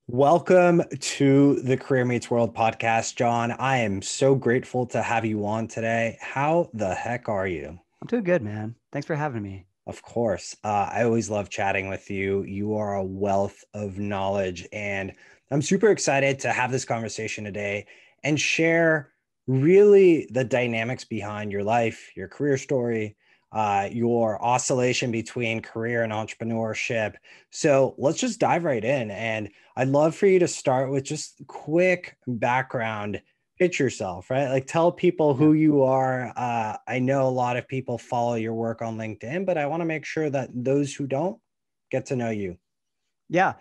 Welcome to the Career Meets World podcast, John. I am so grateful to have you on today. How the heck are you? I'm doing good, man. Thanks for having me. Of course. I always love chatting with you. You are a wealth of knowledge, and I'm super excited to have this conversation today and share really the dynamics behind your life, your career story, your oscillation between career and entrepreneurship. So let's just dive right in. And I'd love for you to start with just quick background. Pitch yourself, right? Like tell people Yeah. who you are. I know a lot of people follow your work on LinkedIn, but I want to make sure that those who don't get to know you. Yeah.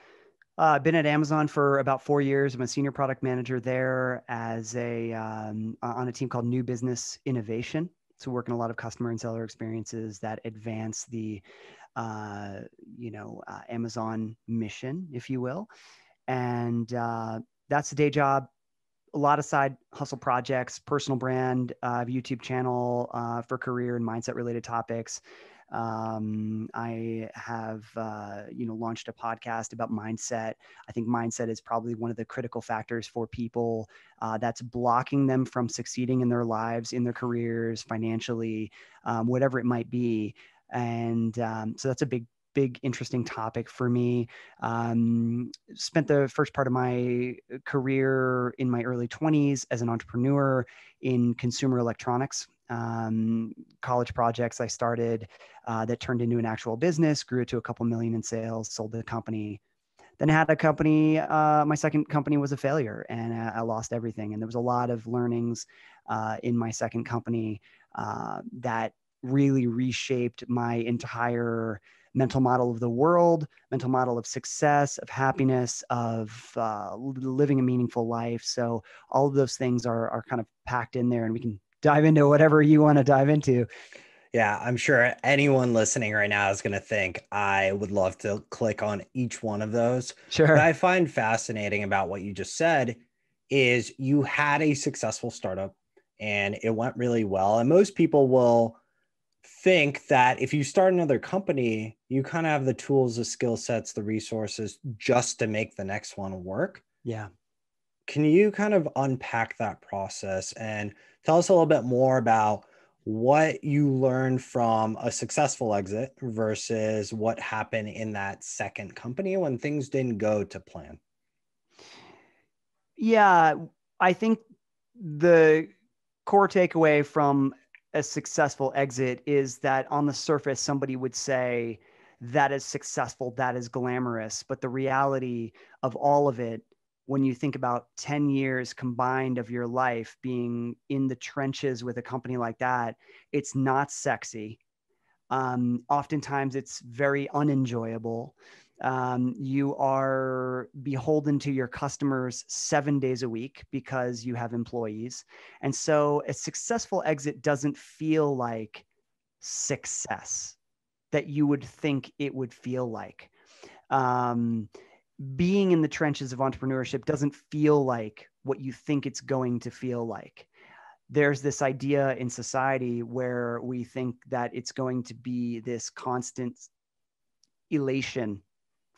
I've been at Amazon for about 4 years. I'm a senior product manager there as on a team called New Business Innovation. So working a lot of customer and seller experiences that advance the, Amazon mission, if you will. And that's the day job. A lot of side hustle projects, personal brand, YouTube channel for career and mindset related topics. I have, launched a podcast about mindset. I think mindset is probably one of the critical factors for people that's blocking them from succeeding in their lives, in their careers, financially, whatever it might be. And so that's a big interesting topic for me. Spent the first part of my career in my early 20s as an entrepreneur in consumer electronics. College projects I started that turned into an actual business, grew it to a couple million in sales, sold the company. Then had a company, my second company was a failure and I lost everything. And there was a lot of learnings in my second company that really reshaped my entire mental model of the world, mental model of success, of happiness, of living a meaningful life. So all of those things are kind of packed in there, and we can dive into whatever you want to dive into. Yeah, I'm sure anyone listening right now is going to think I would love to click on each one of those. What Sure. I find fascinating about what you just said is you had a successful startup and it went really well. And most people will think that if you start another company, you kind of have the tools, the skill sets, the resources just to make the next one work. Yeah. Can you kind of unpack that process and tell us a little bit more about what you learned from a successful exit versus what happened in that second company when things didn't go to plan? Yeah. I think the core takeaway from a successful exit is that on the surface, somebody would say that is successful, that is glamorous. But the reality of all of it, when you think about 10 years combined of your life being in the trenches with a company like that, it's not sexy. Oftentimes, it's very unenjoyable. You are beholden to your customers 7 days a week because you have employees. And so a successful exit doesn't feel like success that you would think it would feel like. Um, Being in the trenches of entrepreneurship doesn't feel like what you think it's going to feel like. There's this idea in society where we think that it's going to be this constant elation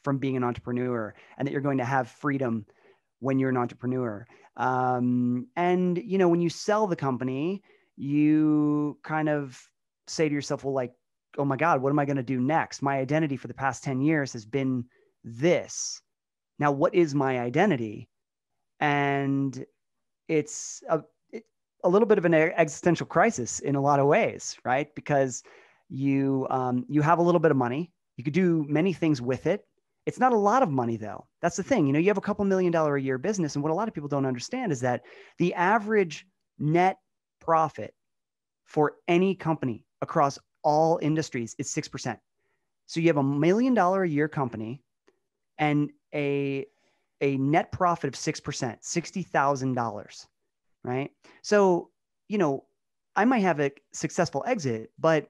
from being an entrepreneur and that you're going to have freedom when you're an entrepreneur. And, when you sell the company, you kind of say to yourself, well, like, oh my God, what am I going to do next? My identity for the past 10 years has been this. Now, what is my identity? And it's a little bit of an existential crisis in a lot of ways, right? Because you have a little bit of money, you could do many things with it. It's not a lot of money though. That's the thing. You have a couple $1 million a year business, and what a lot of people don't understand is that the average net profit for any company across all industries is 6%. So you have $1 million a year company and a net profit of 6%, $60,000, right? So, you know, I might have a successful exit, but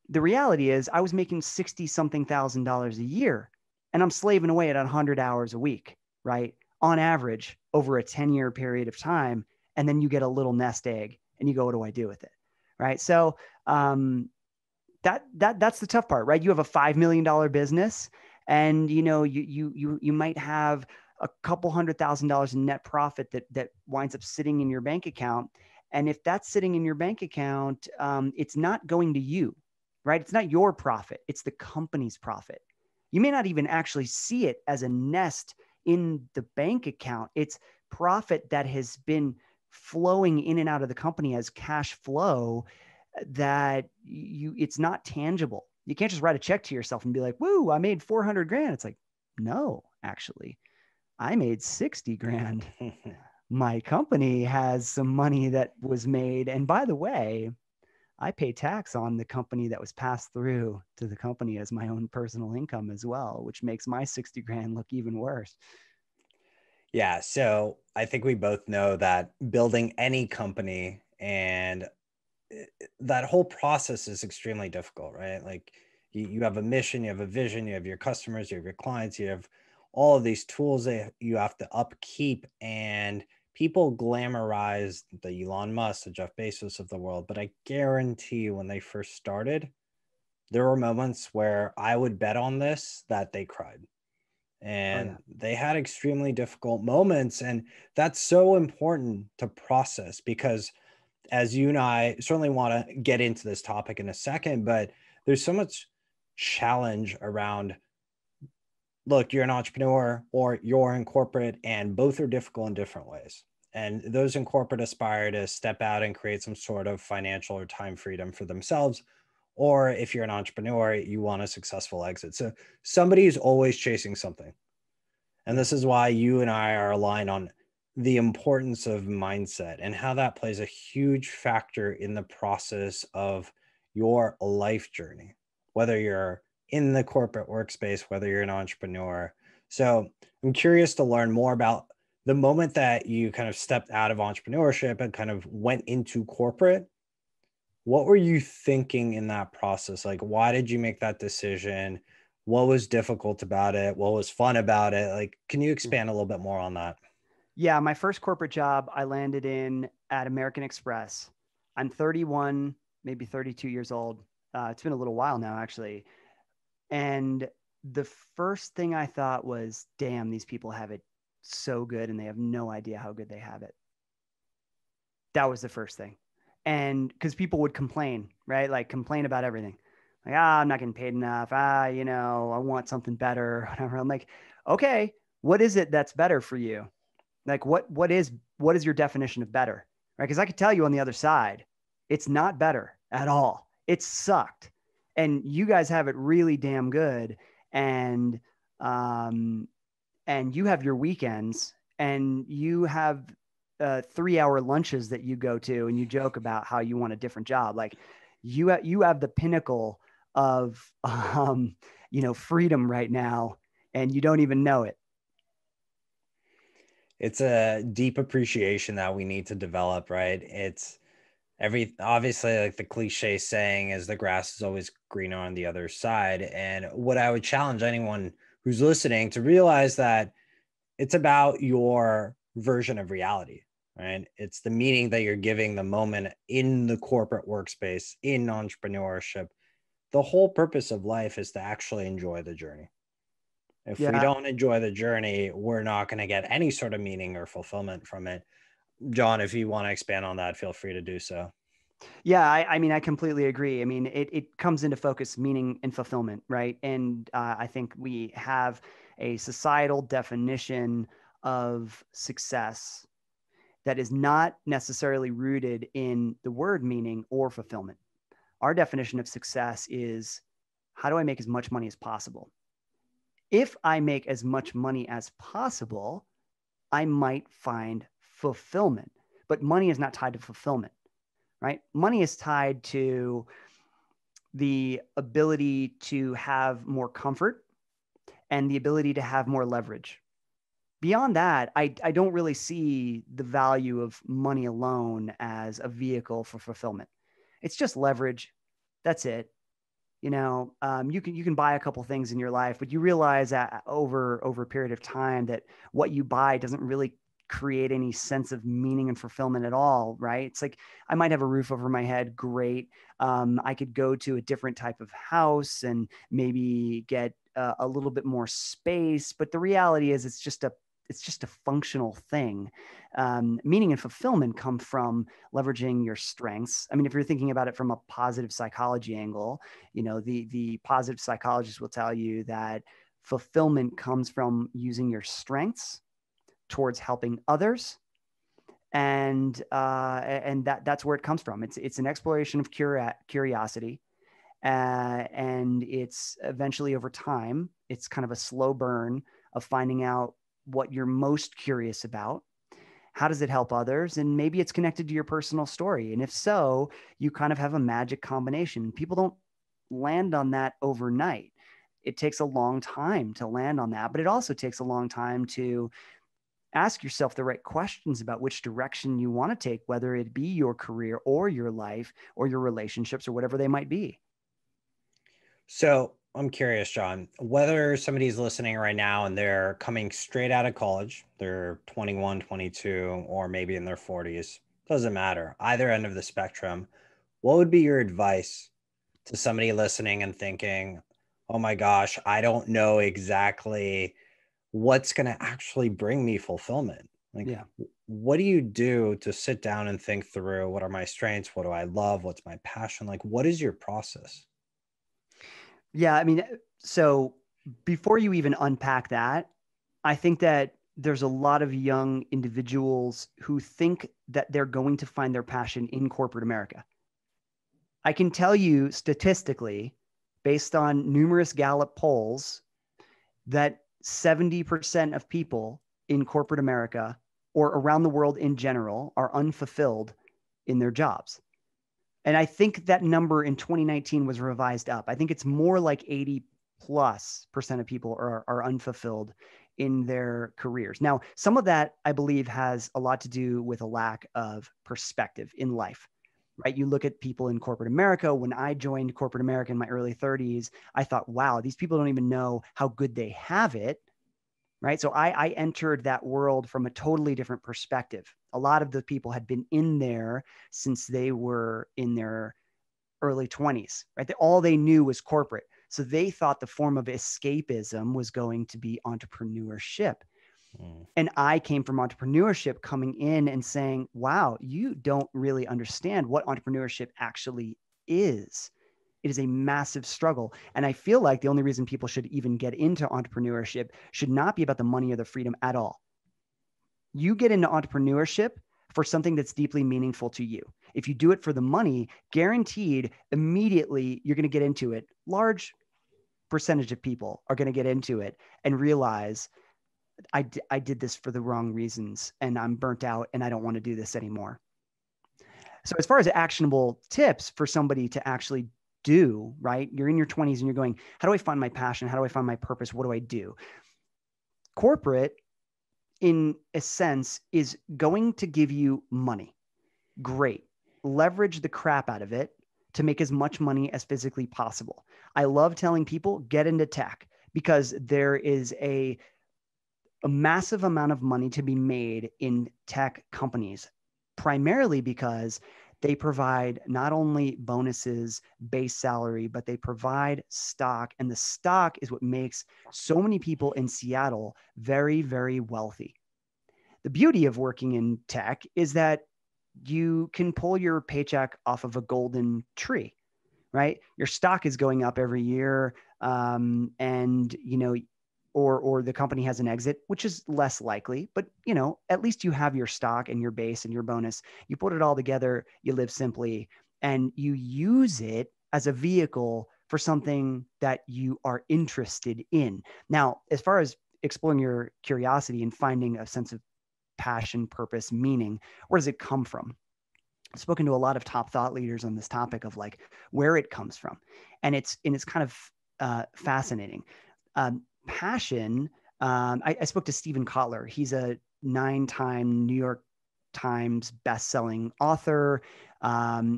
the reality is I was making 60 something $1,000s a year and I'm slaving away at 100 hours a week, right? On average over a 10-year period of time. And then you get a little nest egg and you go, what do I do with it? Right. So, that's the tough part, right? You have a $5 million business and you might have a couple $100,000 in net profit that winds up sitting in your bank account. And if that's sitting in your bank account, it's not going to you, right? It's not your profit. It's the company's profit. You may not even actually see it as a nest in the bank account. It's profit that has been flowing in and out of the company as cash flow that it's not tangible. You can't just write a check to yourself and be like, woo, I made 400 grand. It's like, no, actually, I made 60 grand. My company has some money that was made. And by the way, I pay tax on the company that was passed through to the company as my own personal income as well, which makes my 60 grand look even worse. Yeah, so I think we both know that building any company and that whole process is extremely difficult, right? Like you have a mission, you have a vision, you have your customers, you have your clients, you have all of these tools that you have to upkeep. And people glamorize the Elon Musk, the Jeff Bezos of the world. But I guarantee you, when they first started, there were moments where I would bet on this that they cried. Oh, yeah. And they had extremely difficult moments. And that's so important to process because as you and I certainly want to get into this topic in a second, but there's so much challenge around look, you're an entrepreneur or you're in corporate, and both are difficult in different ways. And those in corporate aspire to step out and create some sort of financial or time freedom for themselves. Or if you're an entrepreneur, you want a successful exit. So somebody is always chasing something. And Yeah. this is why you and I are aligned on the importance of mindset and how that plays a huge factor in the process of your life journey, whether you're in the corporate workspace, whether you're an entrepreneur. So I'm curious to learn more about the moment that you kind of stepped out of entrepreneurship and kind of went into corporate. What were you thinking in that process? Like, why did you make that decision? What was difficult about it? What was fun about it? Like, can you Yeah. expand a little bit more on that? Yeah. My first corporate job I landed in at American Express. I'm 31, maybe 32 years old. It's been a little while now, actually. And the first thing I thought was, damn, these people have it so good and they have no idea how good they have it. That was the first thing. And because people would complain, right? Like complain about everything. Like, I'm not getting paid enough. I want something better, whatever. I'm like, okay, what is it that's better for you? Like what is your definition of better? Right? Because I could tell you on the other side, it's not better at all. It sucked. And you guys have it really damn good. And um and you have your weekends and you have 3 hour lunches that you go to and you joke about how you want a different job. Like you have the pinnacle of freedom right now and you don't even know it. It's a deep appreciation that we need to develop, right? It's obviously like the cliche saying is the grass is always greener on the other side. And what I would challenge anyone who's listening to realize that it's about your version of reality, right? It's the meaning that you're giving the moment in the corporate workspace, in entrepreneurship. The whole purpose of life is to actually enjoy the journey. If we Yeah. don't enjoy the journey, we're not going to get any sort of meaning or fulfillment from it. John, if you want to expand on that, feel free to do so. Yeah, I mean, I completely agree. I mean, it comes into focus meaning and fulfillment, right? And I think we have a societal definition of success that is not necessarily rooted in the word meaning or fulfillment. Our definition of success is how do I make as much money as possible? If I make as much money as possible, I might find fulfillment. But money is not tied to fulfillment, right? Money is tied to the ability to have more comfort and the ability to have more leverage. Beyond that, I don't really see the value of money alone as a vehicle for fulfillment. It's just leverage. That's it. You can buy a couple things in your life, but you realize that over a period of time that what you buy doesn't really create any sense of meaning and fulfillment at all, right? It's like I might have a roof over my head, great. I could go to a different type of house and maybe get a little bit more space, but the reality is it's just a it's just a functional thing. Meaning and fulfillment come from leveraging your strengths. I mean, if you're thinking about it from a positive psychology angle, the positive psychologist will tell you that fulfillment comes from using your strengths towards helping others, and that's where it comes from. It's an exploration of curiosity, and it's eventually over time, it's kind of a slow burn of finding out what you're most curious about. How does it help others? And maybe it's connected to your personal story. And if so, you kind of have a magic combination. People don't land on that overnight. It takes a long time to land on that, but it also takes a long time to ask yourself the right questions about which direction you want to take, whether it be your career or your life or your relationships or whatever they might be. So I'm curious, John, whether somebody's listening right now and they're coming straight out of college, they're 21, 22, or maybe in their 40s, doesn't matter, either end of the spectrum, what would be your advice to somebody listening and thinking, oh my gosh, I don't know exactly what's going to actually bring me fulfillment? Like, Yeah. what do you do to sit down and think through what are my strengths? What do I love? What's my passion? Like, what is your process? Yeah. I mean, so before you even unpack that, I think that there's a lot of young individuals who think that they're going to find their passion in corporate America. I can tell you statistically, based on numerous Gallup polls, that 70% of people in corporate America or around the world in general are unfulfilled in their jobs. And I think that number in 2019 was revised up. I think it's more like 80+% of people are unfulfilled in their careers. Now, some of that, I believe, has a lot to do with a lack of perspective in life, right? You look at people in corporate America. When I joined corporate America in my early 30s, I thought, wow, these people don't even know how good they have it, right? So I entered that world from a totally different perspective. A lot of the people had been in there since they were in their early 20s, right? All they knew was corporate. So they thought the form of escapism was going to be entrepreneurship. And I came from entrepreneurship, coming in and saying, wow, you don't really understand what entrepreneurship actually is. It is a massive struggle. And I feel like the only reason people should even get into entrepreneurship should not be about the money or the freedom at all. You get into entrepreneurship for something that's deeply meaningful to you. If you do it for the money, guaranteed, immediately you're going to get into it. Large percentage of people are going to get into it and realize, I did this for the wrong reasons and I'm burnt out and I don't want to do this anymore. So as far as actionable tips for somebody to actually do, right? You're in your 20s and you're going, how do I find my passion? How do I find my purpose? What do I do? Corporate, in a sense, is going to give you money. Great. Leverage the crap out of it to make as much money as physically possible. I love telling people, get into tech, because there is a massive amount of money to be made in tech companies, primarily because they provide not only bonuses, base salary, but they provide stock. And the stock is what makes so many people in Seattle very, very wealthy. The beauty of working in tech is that you can pull your paycheck off of a golden tree, right? Your stock is going up every year. And, or the company has an exit, which is less likely, but at least you have your stock and your base and your bonus. You put it all together, you live simply, and you use it as a vehicle for something that you are interested in. Now, as far as exploring your curiosity and finding a sense of passion, purpose, meaning, where does it come from? I've spoken to a lot of top thought leaders on this topic of like where it comes from. And it's kind of fascinating. Passion. I spoke to Stephen Kotler. He's a 9-time New York Times bestselling author.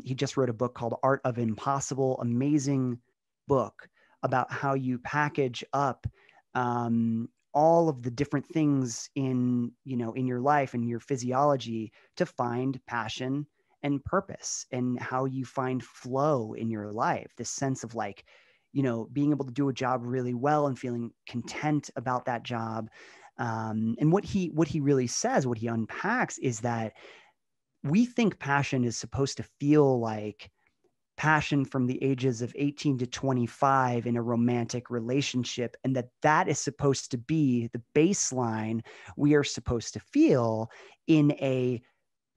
He just wrote a book called Art of Impossible, amazing book about how you package up all of the different things in your life and your physiology to find passion and purpose, and how you find flow in your life, this sense of being able to do a job really well and feeling content about that job. And what he really says, what he unpacks, is that we think passion is supposed to feel like passion from the ages of 18 to 25 in a romantic relationship, and that is supposed to be the baseline we are supposed to feel in a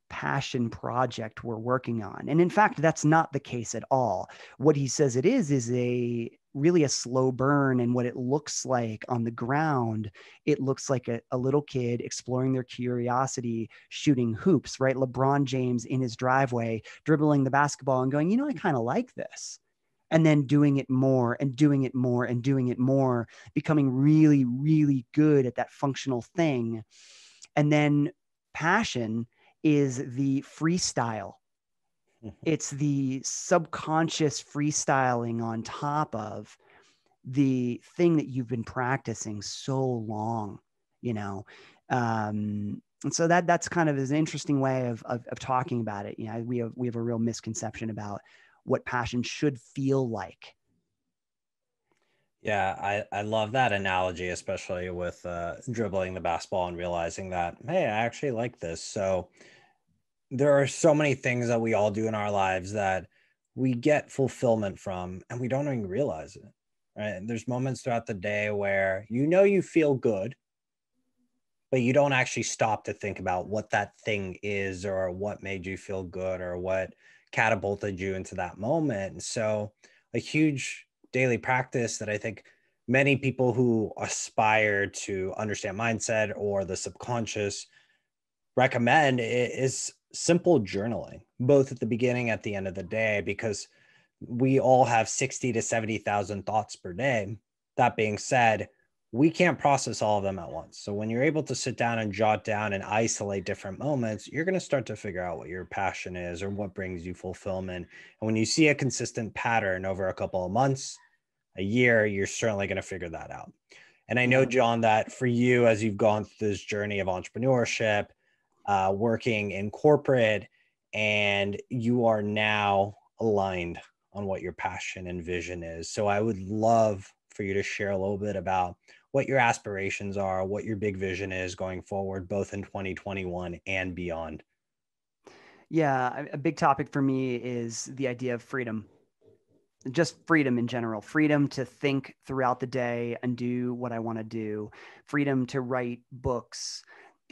passion project we're working on. And in fact, that's not the case at all. What he says it is a really a slow burn. And what it looks like on the ground, it looks like a little kid exploring their curiosity, shooting hoops, right? LeBron James in his driveway, dribbling the basketball and going, I kind of like this. And then doing it more and doing it more and doing it more, becoming really, really good at that functional thing. And then passion is the freestyle. It's the subconscious freestyling on top of the thing that you've been practicing so long, you know. And so that's kind of an interesting way of talking about it. We have a real misconception about what passion should feel like. Yeah, I love that analogy, especially with dribbling the basketball and realizing that, hey, I actually like this. So there are so many things that we all do in our lives that we get fulfillment from and we don't even realize it. Right. And there's moments throughout the day where you feel good, but you don't actually stop to think about what that thing is or what made you feel good or what catapulted you into that moment. And so a huge daily practice that I think many people who aspire to understand mindset or the subconscious recommend is simple journaling, both at the beginning, at the end of the day, because we all have 60 to 70,000 thoughts per day. That being said, we can't process all of them at once. So when you're able to sit down and jot down and isolate different moments, you're going to start to figure out what your passion is or what brings you fulfillment. And when you see a consistent pattern over a couple of months, a year, you're certainly going to figure that out. And I know, John, that for you, as you've gone through this journey of entrepreneurship, working in corporate, and you are now aligned on what your passion and vision is. So I would love for you to share a little bit about what your aspirations are, what your big vision is going forward, both in 2021 and beyond. Yeah, a big topic for me is the idea of freedom. Just freedom in general, freedom to think throughout the day and do what I want to do, freedom to write books,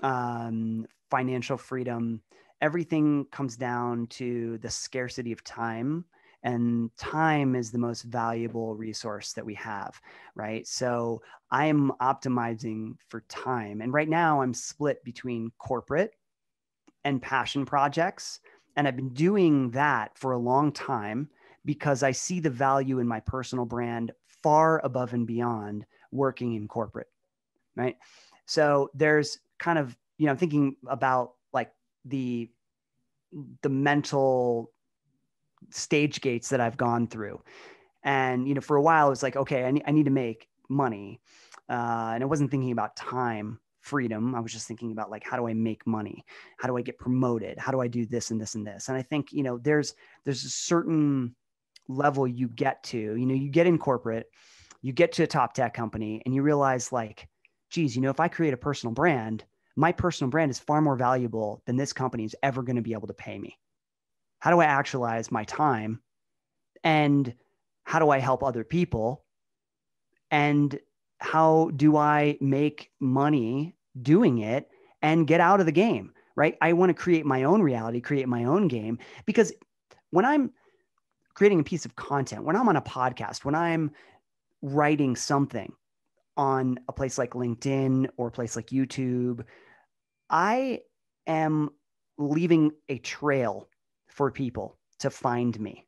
financial freedom. Everything comes down to the scarcity of time, and time is the most valuable resource that we have, right? So I'm optimizing for time. And right now I'm split between corporate and passion projects. And I've been doing that for a long time because I see the value in my personal brand far above and beyond working in corporate, right? So there's kind of, thinking about like the mental stage gates that I've gone through. And, for a while it was like, okay, I need to make money. And I wasn't thinking about time freedom. I was just thinking about like, how do I make money? How do I get promoted? How do I do this and this and this? And I think, there's a certain level you get to, you get in corporate, you get to a top tech company and you realize like, geez, if I create a personal brand, my personal brand is far more valuable than this company is ever going to be able to pay me. How do I actualize my time? And how do I help other people? And how do I make money doing it and get out of the game, right? I want to create my own reality, create my own game, because when I'm creating a piece of content, when I'm on a podcast, when I'm writing something on a place like LinkedIn or a place like YouTube, I am leaving a trail for people to find me.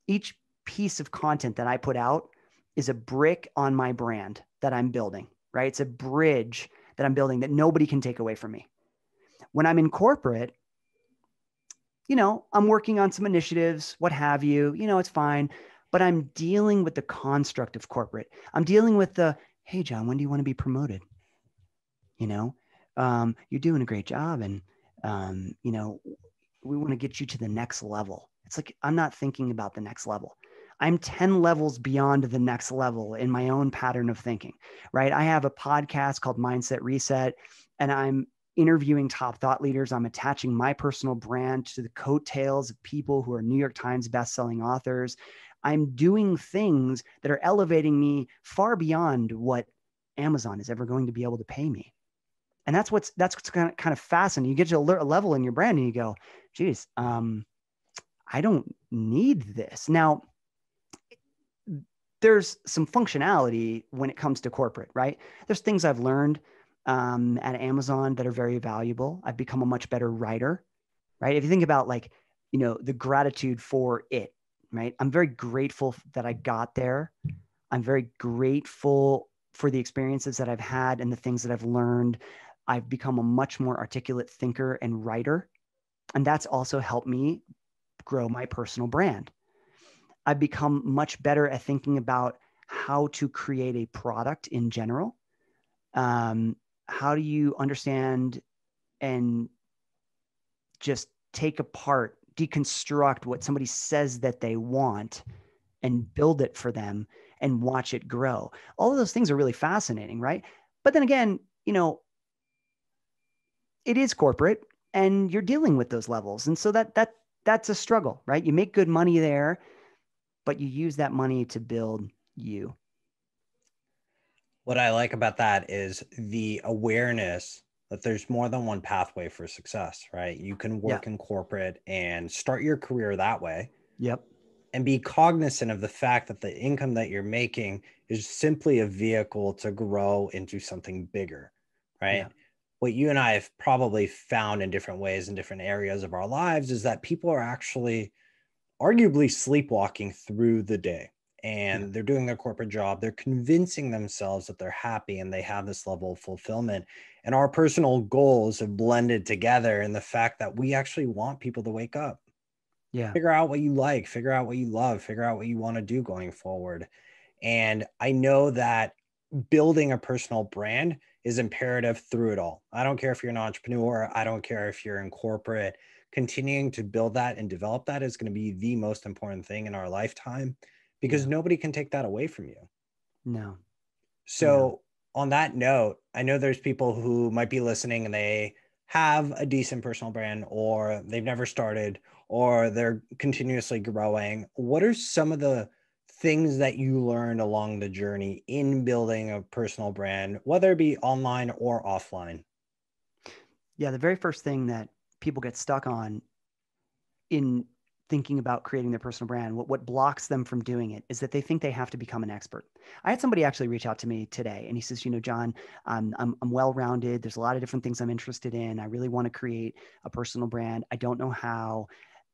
Each piece of content that I put out is a brick on my brand that I'm building, right? It's a bridge that I'm building that nobody can take away from me. When I'm in corporate, I'm working on some initiatives, what have you, it's fine, but I'm dealing with the construct of corporate. I'm dealing with hey, John, when do you want to be promoted? You're doing a great job and, we want to get you to the next level. It's like, I'm not thinking about the next level. I'm 10 levels beyond the next level in my own pattern of thinking, right? I have a podcast called Mindset Reset, and I'm interviewing top thought leaders. I'm attaching my personal brand to the coattails of people who are New York Times bestselling authors. I'm doing things that are elevating me far beyond what Amazon is ever going to be able to pay me. And that's what's kind of fascinating. You get to a level in your brand and you go, geez, I don't need this. Now, there's some functionality when it comes to corporate, right? There's things I've learned at Amazon that are very valuable. I've become a much better writer, right? If you think about like, the gratitude for it, right? I'm very grateful that I got there. I'm very grateful for the experiences that I've had and the things that I've learned. I've become a much more articulate thinker and writer. And that's also helped me grow my personal brand. I've become much better at thinking about how to create a product in general. How do you understand and just take apart, deconstruct what somebody says that they want and build it for them and watch it grow? All of those things are really fascinating, right? But then again, it is corporate and you're dealing with those levels. And so that's a struggle, right? You make good money there, but you use that money to build you. What I like about that is the awareness that there's more than one pathway for success, right? You can Yeah. work in corporate and start your career that way Yep. and be cognizant of the fact that the income that you're making is simply a vehicle to grow into something bigger, right? Yeah. What you and I have probably found in different ways in different areas of our lives is that people are actually arguably sleepwalking through the day, Yeah. and they're doing their corporate job. They're convincing themselves that they're happy and they have this level of fulfillment. And our personal goals have blended together in the fact that we actually want people to wake up, Yeah. figure out what you like, figure out what you love, figure out what you want to do going forward. And I know that building a personal brand is imperative through it all. I don't care if you're an entrepreneur, I don't care if you're in corporate. Continuing to build that and develop that is going to be the most important thing in our lifetime because Yeah. nobody can take that away from you. No. No. So, on that note, I know there's people who might be listening and they have a decent personal brand or they've never started or they're continuously growing. What are some of the things that you learned along the journey in building a personal brand, whether it be online or offline? Yeah. The very first thing that people get stuck on in thinking about creating their personal brand, what blocks them from doing it is that they think they have to become an expert. I had somebody actually reach out to me today and he says, John, I'm well-rounded. There's a lot of different things I'm interested in. I really want to create a personal brand. I don't know how.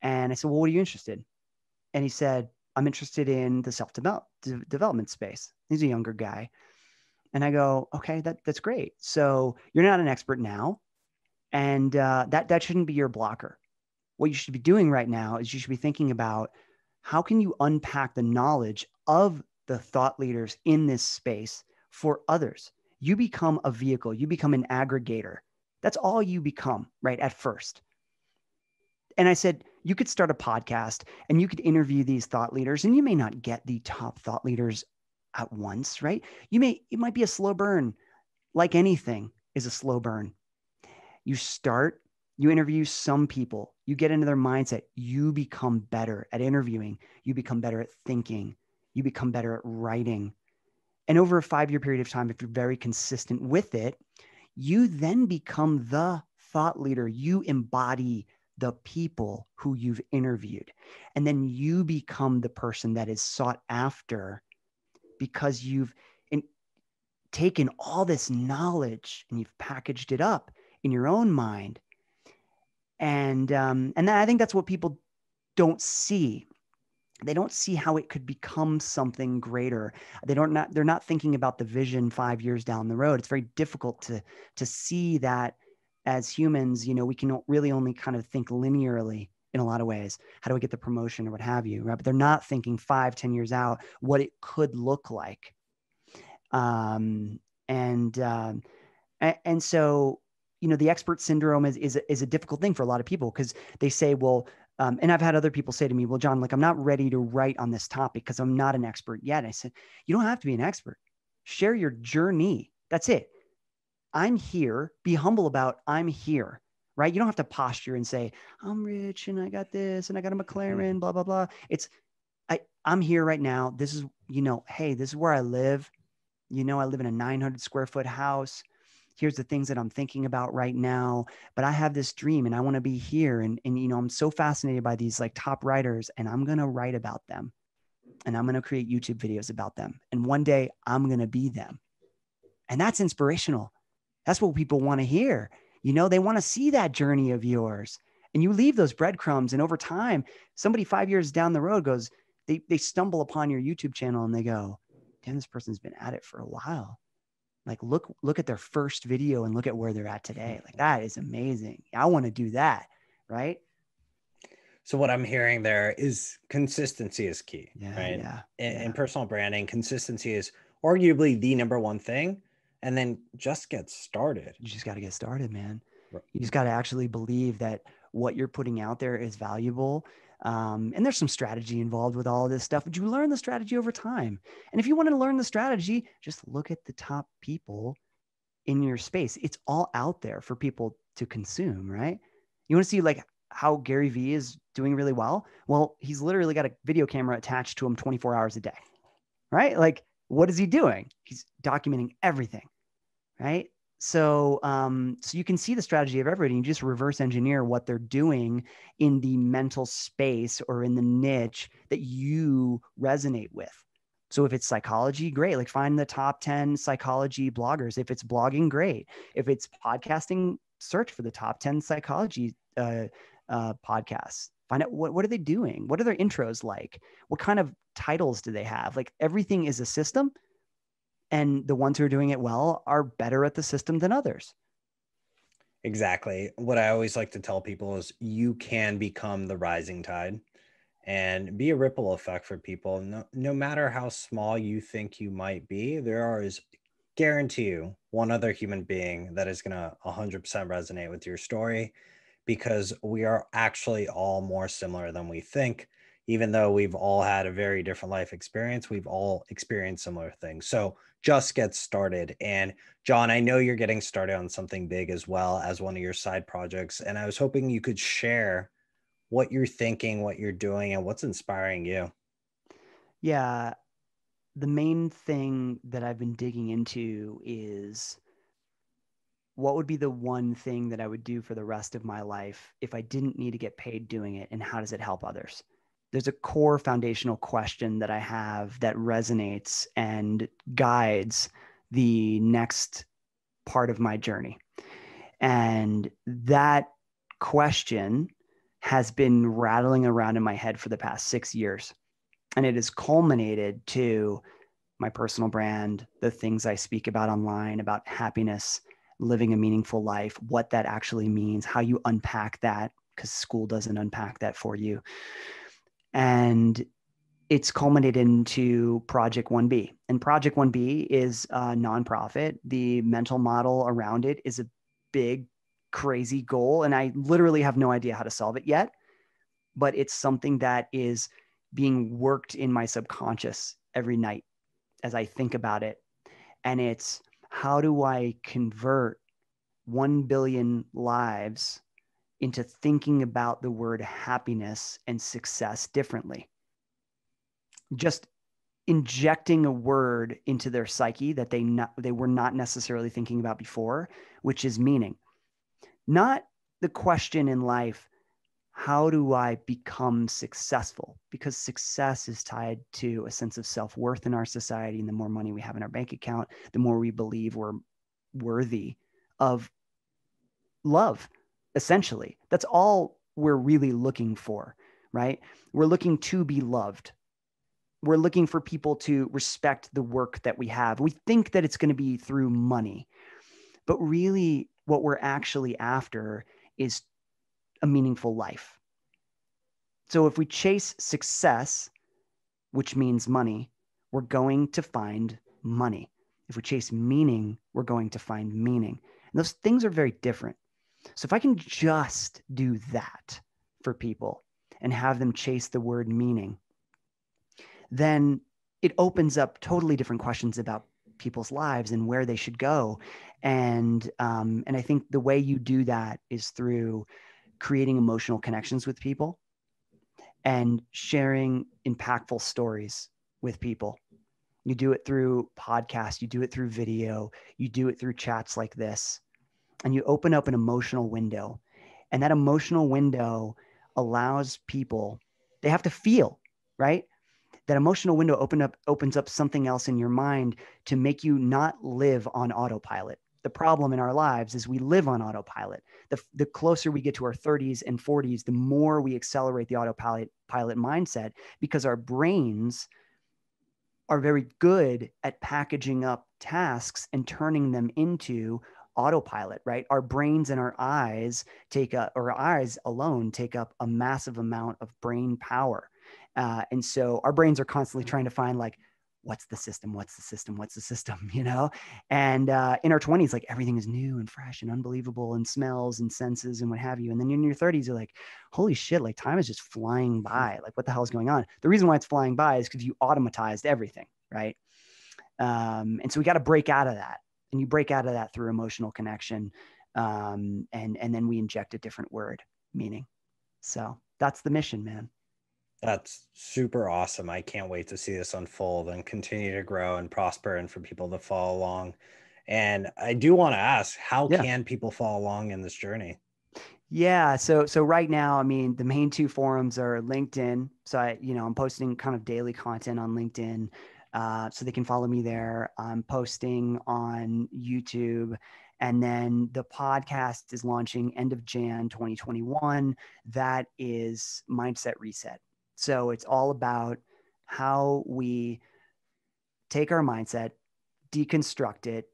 And I said, well, what are you interested in? And he said, I'm interested in the self-development space. He's a younger guy. And I go, okay, that's great. So you're not an expert now. And that shouldn't be your blocker. What you should be doing right now is you should be thinking about how can you unpack the knowledge of the thought leaders in this space for others. You become a vehicle, you become an aggregator. That's all you become, right? At first. And I said, you could start a podcast and you could interview these thought leaders, and you may not get the top thought leaders at once, right? It might be a slow burn, like anything is a slow burn. You start, you interview some people, you get into their mindset, you become better at interviewing, you become better at thinking, you become better at writing. And over a 5-year period of time, if you're very consistent with it, you then become the thought leader. You embody the people who you've interviewed. And then you become the person that is sought after because you've taken all this knowledge and you've packaged it up in your own mind. And I think that's what people don't see. They don't see how it could become something greater. They're not thinking about the vision 5 years down the road. It's very difficult to see that as humans. We can really only kind of think linearly in a lot of ways. How do I get the promotion or what have you, right? But they're not thinking 5-10 years out what it could look like. Um, and so, the expert syndrome is a difficult thing for a lot of people because they say, well, And I've had other people say to me, well, John, like, I'm not ready to write on this topic because I'm not an expert yet. And I said, you don't have to be an expert. Share your journey. That's it. I'm here. Be humble about I'm here, right? You don't have to posture and say, I'm rich and I got this and I got a McLaren, blah, blah, blah. I'm here right now. This is, hey, this is where I live. I live in a 900 square foot house. Here's the things that I'm thinking about right now, but I have this dream and I want to be here. And I'm so fascinated by these like top writers, and I'm going to write about them, and I'm going to create YouTube videos about them. And one day I'm going to be them. And that's inspirational. That's what people want to hear. They want to see that journey of yours, and you leave those breadcrumbs. And over time, somebody 5 years down the road goes, they stumble upon your YouTube channel and they go, damn, this person's been at it for a while. Like, look at their first video and look at where they're at today. Like, that is amazing. I want to do that. Right. So what I'm hearing there is consistency is key, right? Yeah. In personal branding, consistency is arguably the number one thing. And then just get started. You just got to get started, man. Right. You just got to actually believe that what you're putting out there is valuable. And there's some strategy involved with all of this stuff, but you learn the strategy over time. And if you want to learn the strategy, just look at the top people in your space. It's all out there for people to consume, right? You want to see like how Gary Vee is doing really well? Well, he's literally got a video camera attached to him 24 hours a day, right? Like, what is he doing? He's documenting everything, right? So you can see the strategy of everybody. You just reverse engineer what they're doing in the mental space or in the niche that you resonate with. So if it's psychology, great. Like, find the top 10 psychology bloggers. If it's blogging, great. If it's podcasting, search for the top 10 psychology podcasts. Find out what are they doing? What are their intros like? What kind of titles do they have? Like, everything is a system. And the ones who are doing it well are better at the system than others. Exactly. What I always like to tell people is you can become the rising tide and be a ripple effect for people. No matter how small you think you might be, there is, guarantee you, one other human being that is going to 100% resonate with your story, because we are actually all more similar than we think. Even though we've all had a very different life experience, we've all experienced similar things. So just get started. And John, I know you're getting started on something big as well as one of your side projects. And I was hoping you could share what you're thinking, what you're doing, and what's inspiring you. Yeah. The main thing that I've been digging into is what would be the one thing that I would do for the rest of my life if I didn't need to get paid doing it, and how does it help others? There's a core foundational question that I have that resonates and guides the next part of my journey. And that question has been rattling around in my head for the past 6 years. And it has culminated to my personal brand, the things I speak about online, about happiness, living a meaningful life, what that actually means, how you unpack that, because school doesn't unpack that for you. And it's culminated into Project 1B. And Project 1B is a nonprofit. The mental model around it is a big, crazy goal. And I literally have no idea how to solve it yet, but it's something that is being worked in my subconscious every night as I think about it. And it's, how do I convert 1 billion lives into thinking about the word happiness and success differently? Just injecting a word into their psyche that they were not necessarily thinking about before, which is meaning. Not the question in life, how do I become successful? Because success is tied to a sense of self-worth in our society. And the more money we have in our bank account, the more we believe we're worthy of love, essentially. That's all we're really looking for, right? We're looking to be loved. We're looking for people to respect the work that we have. We think that it's going to be through money, but really what we're actually after is a meaningful life. So if we chase success, which means money, we're going to find money. If we chase meaning, we're going to find meaning. And those things are very different. So if I can just do that for people and have them chase the word meaning, then it opens up totally different questions about people's lives and where they should go. And I think the way you do that is through creating emotional connections with people and sharing impactful stories with people. You do it through podcasts, you do it through video, you do it through chats like this, and you open up an emotional window. And that emotional window allows people, they have to feel, right? That emotional window opens up something else in your mind to make you not live on autopilot. The problem in our lives is we live on autopilot. The closer we get to our 30s and 40s, the more we accelerate the autopilot mindset, because our brains are very good at packaging up tasks and turning them into autopilot, right? Our brains and our eyes or eyes alone take up a massive amount of brain power. And so our brains are constantly trying to find, like, what's the system? What's the system? What's the system? You know? And in our 20s, like, everything is new and fresh and unbelievable, and smells and senses and what have you. And then in your 30s, you're like, holy shit, like, time is just flying by. Like, what the hell is going on? The reason why it's flying by is because you automatized everything, right? And so we got to break out of that. And you break out of that through emotional connection. And then we inject a different word, meaning. So that's the mission, man. That's super awesome. I can't wait to see this unfold and continue to grow and prosper and for people to follow along. And I do want to ask, how Yeah. can people follow along in this journey? Yeah. So right now, I mean, the main two forums are LinkedIn. So I'm posting kind of daily content on LinkedIn. So they can follow me there. I'm posting on YouTube. And then the podcast is launching end of Jan 2021. That is Mindset Reset. So it's all about how we take our mindset, deconstruct it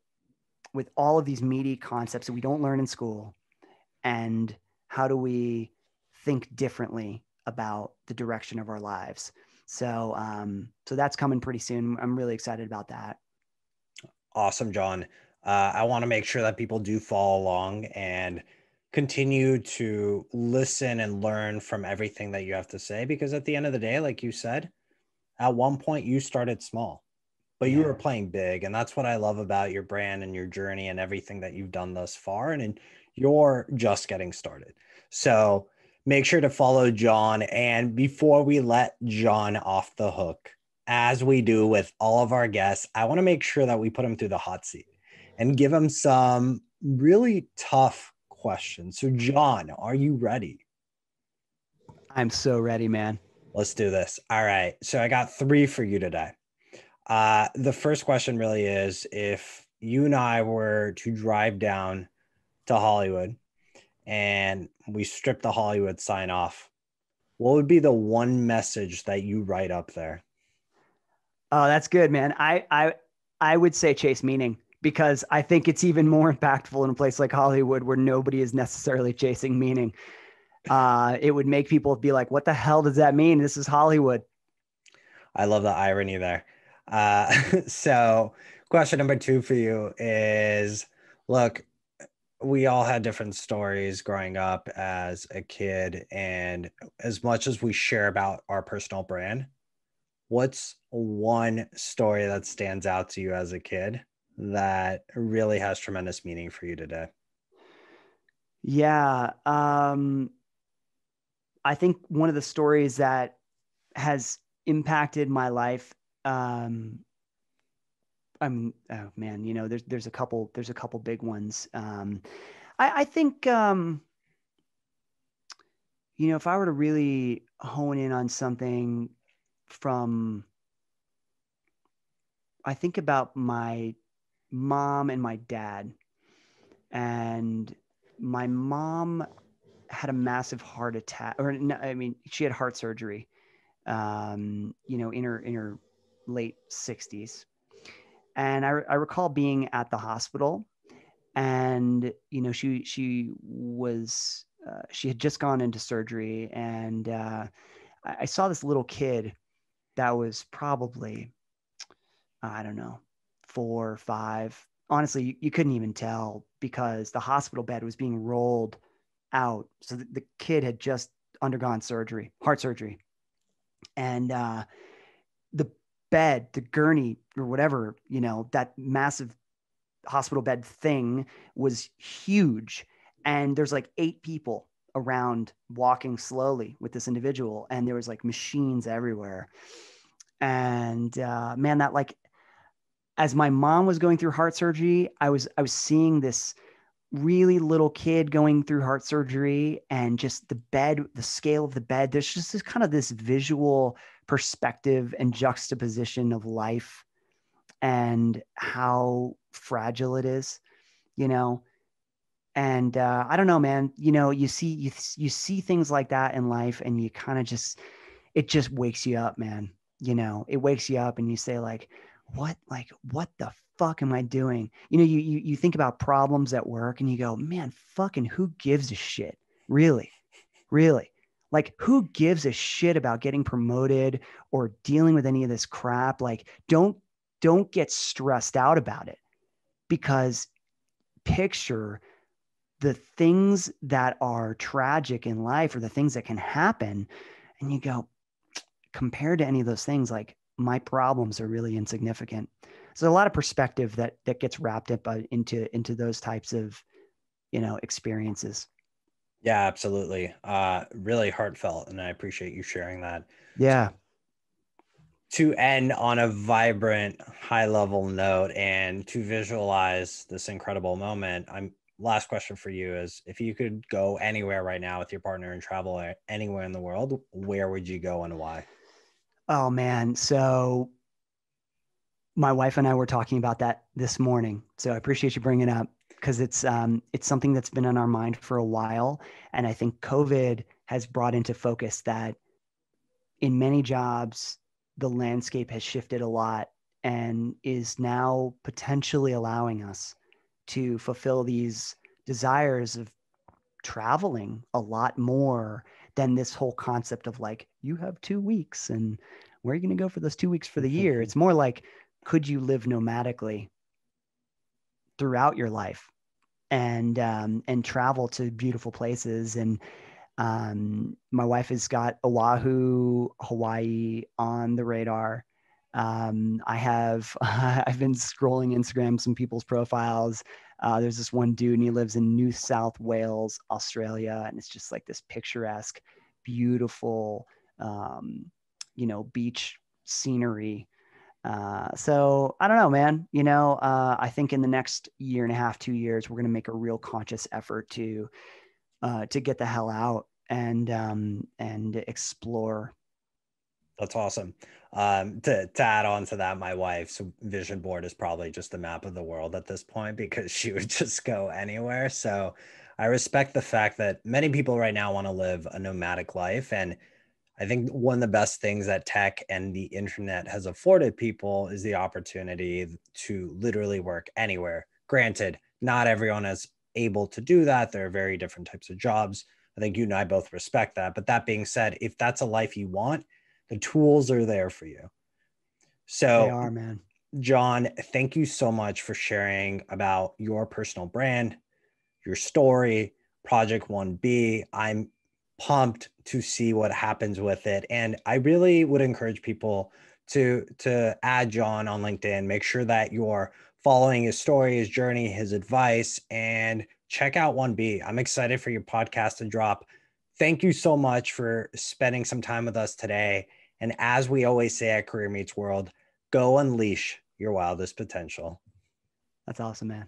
with all of these meaty concepts that we don't learn in school, and how do we think differently about the direction of our lives. So that's coming pretty soon. I'm really excited about that. Awesome, John. I want to make sure that people do follow along and continue to listen and learn from everything that you have to say, because at the end of the day, like you said, at one point you started small, but you Yeah. were playing big. And that's what I love about your brand and your journey and everything that you've done thus far. And you're just getting started. So make sure to follow John. And before we let John off the hook, as we do with all of our guests, I want to make sure that we put him through the hot seat and give him some really tough questions. So, John, are you ready? I'm so ready, man. Let's do this. All right. So I got 3 for you today. The first question really is, if you and I were to drive down to Hollywood and we strip the Hollywood sign off, what would be the one message that you write up there? Oh, that's good, man. I would say chase meaning, because I think it's even more impactful in a place like Hollywood where nobody is necessarily chasing meaning. It would make people be like, what the hell does that mean? This is Hollywood. I love the irony there. So question number 2 for you is, look, we all had different stories growing up as a kid. And as much as we share about our personal brand, what's one story that stands out to you as a kid that really has tremendous meaning for you today? Yeah. I think one of the stories that has impacted my life, oh man, there's a couple big ones. I think, if I were to really hone in on something from, I think about my mom and my dad. And my mom had a massive heart attack, or no, I mean, she had heart surgery, in her late 60s. And I recall being at the hospital, and she had just gone into surgery, and I saw this little kid that was probably, I don't know, 4 or 5. Honestly, you couldn't even tell because the hospital bed was being rolled out. So the kid had just undergone surgery, heart surgery. And the bed, the gurney or whatever, you know, that massive hospital bed thing was huge. And there's like 8 people around walking slowly with this individual. And there was like machines everywhere. And man, that like, as my mom was going through heart surgery, I was seeing this really little kid going through heart surgery, and just the bed, the scale of the bed. There's just this kind of this visual perspective and juxtaposition of life and how fragile it is, you know. And I don't know, man. You know, you see things like that in life, and you kind of just, it just wakes you up, man. You know, it wakes you up, and you say what the fuck am I doing? You know, you think about problems at work, and you go, man, fucking who gives a shit? Really, really. Like, who gives a shit about getting promoted or dealing with any of this crap? Like, don't get stressed out about it, because picture the things that are tragic in life, or the things that can happen, and you go, compared to any of those things, like, my problems are really insignificant. So a lot of perspective that gets wrapped up into those types of, you know, experiences. Yeah, absolutely. Really heartfelt, and I appreciate you sharing that. So Yeah. to end on a vibrant, high level note and to visualize this incredible moment, I'm last question for you is, if you could go anywhere right now with your partner and travel anywhere in the world, where would you go and why? Oh man. So my wife and I were talking about that this morning. So I appreciate you bringing it up, because it's something that's been on our mind for a while. And I think COVID has brought into focus that in many jobs, the landscape has shifted a lot, and is now potentially allowing us to fulfill these desires of traveling a lot more than this whole concept of like, you have 2 weeks and where are you going to go for those 2 weeks for the year? It's more like, could you live nomadically throughout your life, and travel to beautiful places? And my wife has got Oahu, Hawaii on the radar. I have I've been scrolling Instagram, some people's profiles. There's this one dude, and he lives in New South Wales, Australia, and it's just like this picturesque, beautiful, you know, beach scenery. So I don't know, man. You know, I think in the next year and a half, 2 years, we're going to make a real conscious effort to get the hell out and explore. That's awesome. To add on to that, my wife's vision board is probably just a map of the world at this point, because she would just go anywhere. So I respect the fact that many people right now want to live a nomadic life. And I think one of the best things that tech and the internet has afforded people is the opportunity to literally work anywhere. Granted, not everyone is able to do that. There are very different types of jobs. I think you and I both respect that. But that being said, if that's a life you want, the tools are there for you. They So, are, man. John, thank you so much for sharing about your personal brand, your story, Project 1B. I'm pumped to see what happens with it. And I really would encourage people to add John on LinkedIn. Make sure that you're following his story, his journey, his advice, and check out 1B. I'm excited for your podcast to drop. Thank you so much for spending some time with us today. And as we always say at Career Meets World, go unleash your wildest potential. That's awesome, man.